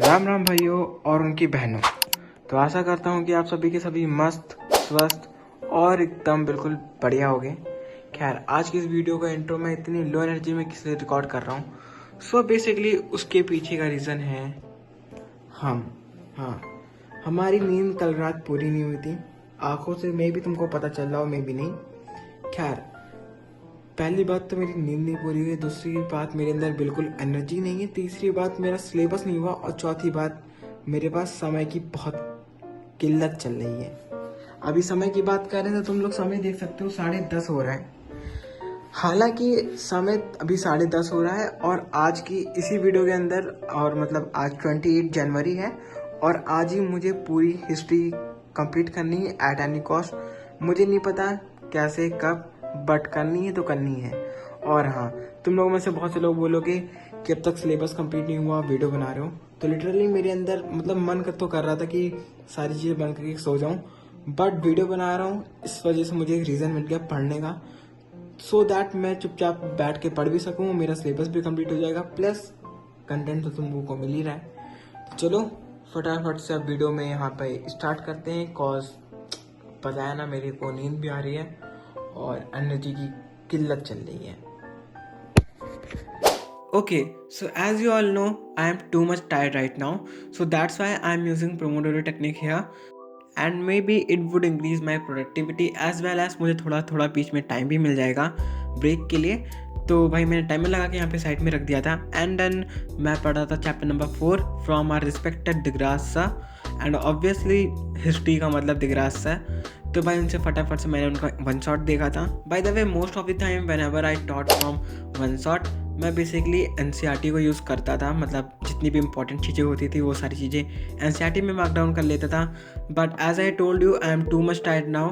राम राम भाइयों और उनकी बहनों। तो आशा करता हूँ कि आप सभी के सभी मस्त, स्वस्थ और एकदम बिल्कुल बढ़िया हो गए। खैर, आज की इस वीडियो का इंट्रो मैं इतनी लो एनर्जी में किस लिए रिकॉर्ड कर रहा हूँ, सो बेसिकली उसके पीछे का रीज़न है हाँ, हमारी नींद कल रात पूरी नहीं हुई थी। आंखों से मे भी तुमको पता चल रहा हो, मे भी नहीं। खैर, पहली बात तो मेरी नींद नहीं पूरी हुई, दूसरी बात मेरे अंदर बिल्कुल एनर्जी नहीं है, तीसरी बात मेरा सिलेबस नहीं हुआ और चौथी बात मेरे पास समय की बहुत किल्लत चल रही है। अभी समय की बात कर रहे हैं तो तुम लोग समय देख सकते हो, 10:30 हो रहा है। हालांकि समय अभी 10:30 हो रहा है और आज की इसी वीडियो के अंदर और मतलब आज 28 जनवरी है और आज ही मुझे पूरी हिस्ट्री कंप्लीट करनी है एट एनी कॉस्ट। मुझे नहीं पता कैसे कब, बट करनी है तो करनी है। और हाँ, तुम लोगों में से बहुत से लोग बोलोगे कि अब तक सिलेबस कंप्लीट नहीं हुआ, वीडियो बना रहे हो। तो लिटरली मेरे अंदर मतलब मन तो कर रहा था कि सारी चीज़ें बंद करके सो जाऊँ, बट वीडियो बना रहा हूँ, इस वजह से मुझे एक रीज़न मिल गया पढ़ने का, सो दैट मैं चुपचाप बैठ के पढ़ भी सकूँ, मेरा सिलेबस भी कंप्लीट हो जाएगा, प्लस कंटेंट तो तुम लोगों को मिल ही रहा है। तो चलो फटाफट से अब वीडियो में यहाँ पे स्टार्ट करते हैं। कॉज पता है ना, मेरे को नींद भी आ रही है और एनर्जी की किल्लत चल रही है। Okay, so as you all know, I am too much tired right now, so that's why I am using Pomodoro technique here, and maybe it would increase my productivity as well as मुझे थोड़ा थोड़ा बीच में time भी मिल जाएगा break के लिए। तो भाई मैंने टाइमर लगा के यहाँ पे साइड में रख दिया था एंड देन मैं पढ़ रहा था chapter number 4 from our respected दिग्रास सा, एंड ऑब्वियसली हिस्ट्री का मतलब दिग्रास सा। तो भाई उनसे फटाफट से मैंने उनका वन शॉट देखा था। By the way, most of the time when ever I taught from one shot, मैं बेसिकली एनसीईआरटी को यूज़ करता था, मतलब जितनी भी इंपॉर्टेंट चीज़ें होती थी वो सारी चीज़ें एनसीईआरटी में मार्क डाउन कर लेता था। But as I told you, I am too much tired now.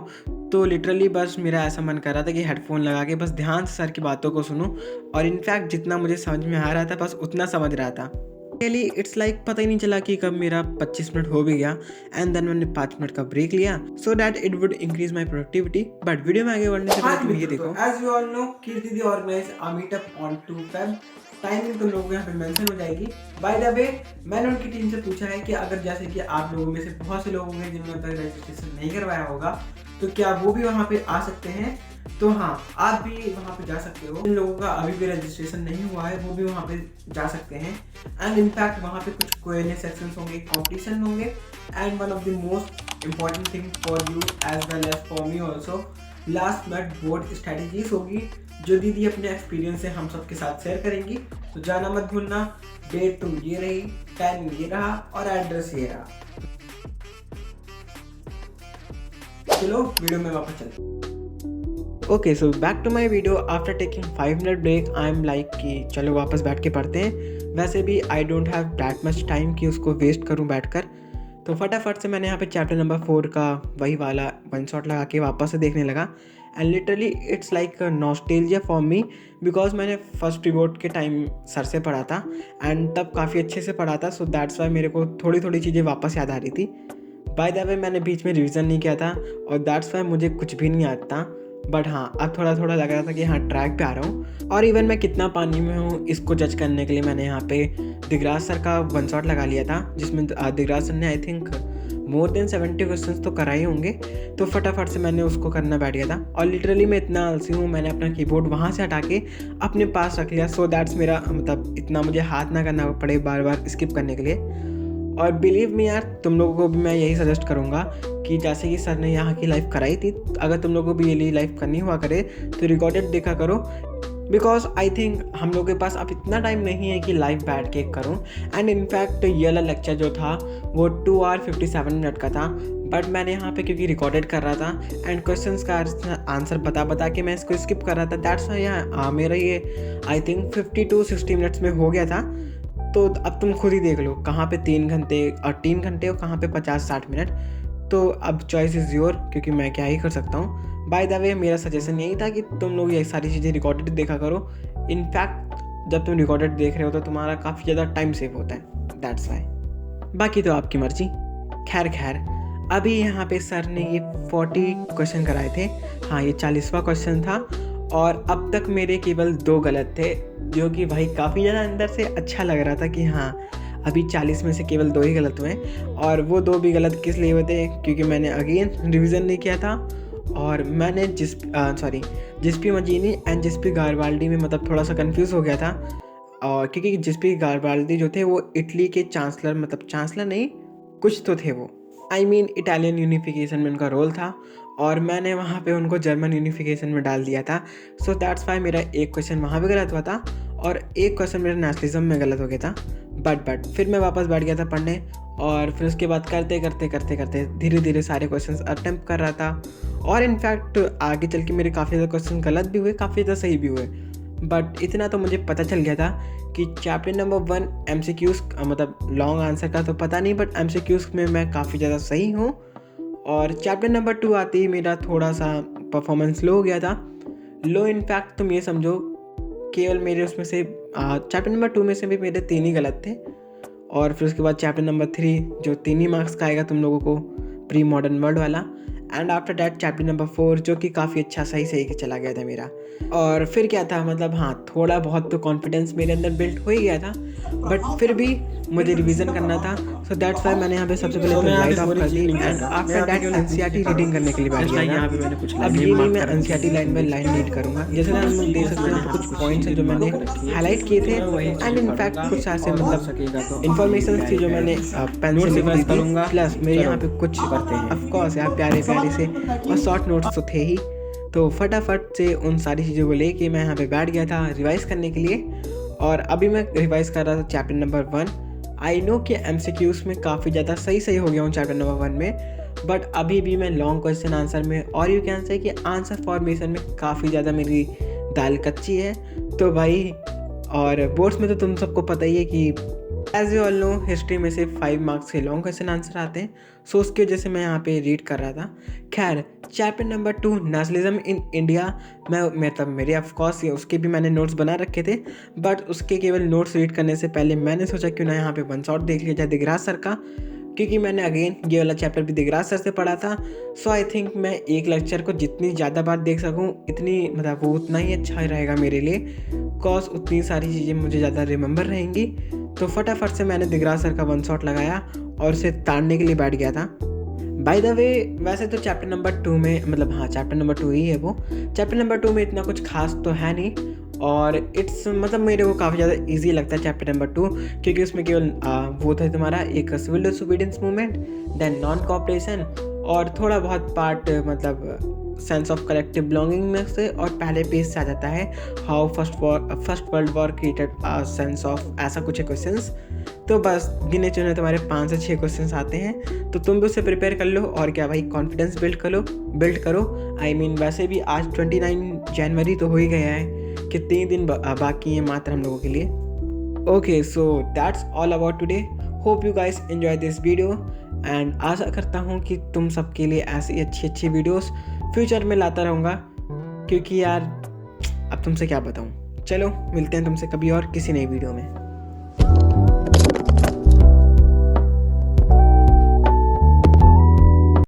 तो लिटरली बस मेरा ऐसा मन कर रहा था कि हेडफोन लगा के बस ध्यान से सर की बातों को सुनूं, और इनफैक्ट जितना मुझे समझ में आ रहा था बस उतना समझ रहा था। रियली इट्स लाइक पता ही नहीं चला कि कब मेरा 25 मिनट हो भी गया, एंड देन मैंने 5 मिनट का ब्रेक लिया so that it would increase my productivity. But video में आगे बढ़ने से पहले तुम ये देखो, as you all know, Kirti दीदी organize a meetup on 2 Feb। Timing तुम लोगों को यहाँ पे मेंशन हो जाएगी। बाय द वे, मैंने उनकी टीम से पूछा है कि अगर जैसे कि आप लोगों में से बहुत से लोग होंगे जिन्होंने अब तक रजिस्ट्रेशन नहीं करवाया होगा, तो क्या वो भी वहाँ पे आ सकते हैं? तो हाँ, आप भी वहाँ पे जा सकते हो। जिन लोगों का अभी भी रजिस्ट्रेशन नहीं हुआ है वो भी वहाँ पे जा सकते हैं, एंड इनफैक्ट वहाँ पे कुछ Q&A सेक्शंस होंगे, कॉम्पिटिशन होंगे, and one of the most important thing for you as well as for me also, last minute board strategies होगी जो दीदी अपने एक्सपीरियंस से हम सबके साथ शेयर करेंगी। तो जाना मत भूलना। डेट 2 ये रही, टाइम ये रहा और एड्रेस ये रहा। चलो वीडियो में वापस चलते। Okay, so back to my video. After taking 5 minute break I am like कि चलो वापस बैठ के पढ़ते हैं। वैसे भी I don't have that much time कि उसको वेस्ट करूं बैठकर। तो फटाफट से मैंने यहाँ पे चैप्टर नंबर 4 का वही वाला वन शॉट लगा के वापस से देखने लगा, and literally it's like nostalgia for me, because मैंने फर्स्ट रिपोर्ट के टाइम सर से पढ़ा था एंड तब काफ़ी अच्छे से पढ़ा था, सो दैट्स वाई मेरे को थोड़ी थोड़ी चीज़ें वापस याद आ रही थी। बाय द वे, मैंने बीच में रिविज़न नहीं किया था और दैट्स वाई मुझे कुछ भी नहीं आता था। बट हाँ, अब थोड़ा थोड़ा लग रहा था कि हाँ ट्रैक पे आ रहा हूँ। और इवन मैं कितना पानी में हूँ इसको जज करने के लिए मैंने यहाँ पे दिगराज सर का वन शॉट लगा लिया था, जिसमें दिगराज सर ने I think more than 70 questions तो कराए होंगे। तो फटाफट से मैंने उसको करना बैठ गया था, और लिटरली मैं इतना आलसी हूँ, मैंने अपना कीबोर्ड वहाँ से हटा के अपने पास रख लिया, सो दैट्स मेरा मतलब इतना मुझे हाथ ना करना पड़े बार बार स्किप करने के लिए। और बिलीव मी यार, तुम लोगों को भी मैं यही सजेस्ट करूँगा कि जैसे कि सर ने यहाँ की लाइव कराई थी, अगर तुम लोगों को भी ये लाइव करनी हुआ करे तो रिकॉर्डेड देखा करो, बिकॉज आई थिंक हम लोगों के पास अब इतना टाइम नहीं है कि लाइव बैठ के करूँ। एंड इनफैक्ट ये वाला लेक्चर जो था वो 2 hour 57 मिनट का था, बट मैंने यहाँ पे क्योंकि रिकॉर्डेड कर रहा था एंड क्वेश्चंस का आंसर बता के मैं इसको स्किप कर रहा था, दैट्स वाई यहाँ मेरा ये आई थिंक 50 to 60 मिनट्स में हो गया था। तो अब तुम खुद ही देख लो कहाँ पे 3 घंटे और कहाँ पे 50-60 मिनट। तो अब चॉइस इज़ योर, क्योंकि मैं क्या ही कर सकता हूँ। बाय द वे, मेरा सजेशन यही था कि तुम लोग ये सारी चीज़ें रिकॉर्डेड देखा करो। इनफैक्ट जब तुम रिकॉर्डेड देख रहे हो तो तुम्हारा काफ़ी ज़्यादा टाइम सेव होता है, दैट्स वाई। बाकी तो आपकी मर्जी। खैर, अभी यहाँ पे सर ने ये 40 क्वेश्चन कराए थे। हाँ, ये 40वां क्वेश्चन था और अब तक मेरे केवल 2 गलत थे, जो कि भाई काफ़ी ज़्यादा अंदर से अच्छा लग रहा था कि हाँ अभी 40 में से केवल 2 ही गलत हुए हैं, और वो 2 भी गलत किस लिए हुए थे, क्योंकि मैंने अगेन रिवीजन नहीं किया था, और मैंने जिस्पी मजीनी एंड जिस्पी गारबाल्डी में मतलब थोड़ा सा कंफ्यूज हो गया था, और क्योंकि जिस्पी गारबाल्डी जो थे वो इटली के चांसलर, मतलब चांसलर नहीं कुछ तो थे वो, आई मीन इटालियन यूनिफिकेशन में उनका रोल था, और मैंने वहाँ पे उनको जर्मन यूनिफिकेशन में डाल दिया था। सो दैट्स वाई मेरा एक क्वेश्चन वहाँ पे गलत हुआ था और एक क्वेश्चन मेरा नेशनलिज्म में गलत हो गया था। बट फिर मैं वापस बैठ गया था पढ़ने, और फिर उसके बाद करते धीरे धीरे सारे क्वेश्चन अटेम्प्ट कर रहा था, और इनफैक्ट आगे चल के मेरे काफ़ी ज़्यादा क्वेश्चन गलत भी हुए, काफ़ी ज़्यादा सही भी हुए। बट इतना तो मुझे पता चल गया था कि चैप्टर नंबर 1 MCQs, मतलब लॉन्ग आंसर का तो पता नहीं, बट MCQs में मैं काफ़ी ज़्यादा सही हूँ। और चैप्टर नंबर 2 आते ही मेरा थोड़ा सा परफॉर्मेंस लो हो गया था। लो इनफैक्ट तुम ये समझो केवल मेरे उसमें से चैप्टर नंबर 2 में से भी मेरे 3 ही गलत थे, और फिर उसके बाद चैप्टर नंबर 3 जो 3 ही मार्क्स का आएगा तुम लोगों को, प्री मॉडर्न वर्ल्ड वाला, and after that chapter number 4 जो कि काफ़ी अच्छा सही के चला गया था मेरा। और फिर क्या था, मतलब हाँ थोड़ा बहुत तो कॉन्फिडेंस मेरे अंदर बिल्ड हो ही गया था, बट फिर भी मुझे रिवीजन करना था। सो दैट्स वाई मैंने यहाँ पे सबसे पहले तो लाइट ऑफ कर दी, and after that NCERT reading करने के लिए बैठ गया था। अब ये नहीं मैं NCERT line by line read करूँगा, जैसे हम लोग देख सकते हैं कुछ पॉइंट्स हैं जो मैंने हाईलाइट किए थे, एंड इनफैक्ट कुछ ऐसे मतलब इन्फॉर्मेशन थी जो मैंने पेन से लिख दी थी, प्लस मेरे यहाँ पे कुछ ऑफकोर्स यार प्यारे से और शॉर्ट नोट्स तो थे ही, तो फटाफट से उन सारी चीज़ों को लेके मैं यहाँ पे बैठ गया था रिवाइज़ करने के लिए। और अभी मैं रिवाइज़ कर रहा था चैप्टर नंबर 1। आई नो कि MCQs में काफ़ी ज़्यादा सही हो गया हूँ चैप्टर नंबर 1 में, बट अभी भी मैं लॉन्ग क्वेश्चन आंसर में, और यू कैन से कि आंसर फॉर्मेशन में काफ़ी ज़्यादा मेरी दाल कच्ची है। तो भाई, और बोर्ड्स में तो तुम सबको पता ही है कि as you all know history में से 5 मार्क्स के लॉन्ग क्वेश्चन आंसर आते हैं, सो उसकी वजह से मैं यहाँ पे रीड कर रहा था। खैर chapter number 2 nationalism in India, मतलब मेरे ऑफकोर्स उसके भी मैंने नोट्स बना रखे थे, बट उसके केवल नोट्स रीड करने से पहले मैंने सोचा क्यों ना यहाँ पे वन शॉट देख लिया जाए दिगराज सर का, क्योंकि मैंने अगेन ये वाला चैप्टर भी दिगराज सर से पढ़ा था। सो आई थिंक मैं एक लेक्चर को जितनी ज़्यादा बार देख सकूँ इतनी, मतलब वो उतना ही अच्छा रहेगा मेरे लिए, बिकॉज उतनी सारी चीज़ें मुझे ज़्यादा रिमेंबर रहेंगी। तो फटाफट से मैंने दिगराज सर का वन शॉट लगाया और उसे ताड़ने के लिए बैठ गया था। बाय द वे वैसे तो चैप्टर नंबर 2 में, मतलब हाँ चैप्टर नंबर 2 ही है वो, चैप्टर नंबर 2 में इतना कुछ खास तो है नहीं, और इट्स मतलब मेरे को काफ़ी ज़्यादा इजी लगता है चैप्टर नंबर 2, क्योंकि उसमें केवल वो था तुम्हारा एक civil disobedience movement, then non cooperation, और थोड़ा बहुत पार्ट मतलब सेंस ऑफ कलेक्टिव बिलोंगिंग में से, और पहले पेज से आ जाता है how first world war created a sense of, ऐसा कुछ क्वेश्चंस। तो बस गिने चुने तुम्हारे 5 से 6 क्वेश्चंस आते हैं, तो तुम भी उससे प्रिपेयर कर लो, और क्या भाई कॉन्फिडेंस बिल्ड करो। आई मीन वैसे भी आज 29 जनवरी तो हो ही गया है, कि 3 दिन बाकी हैं मात्र हम लोगों के लिए। Okay so that's all about today, hope you guys enjoy this video, and आशा करता हूँ कि तुम सबके लिए ऐसी अच्छी वीडियोस फ्यूचर में लाता रहूँगा, क्योंकि यार अब तुमसे क्या बताऊँ। चलो मिलते हैं तुमसे कभी और किसी नई वीडियो में।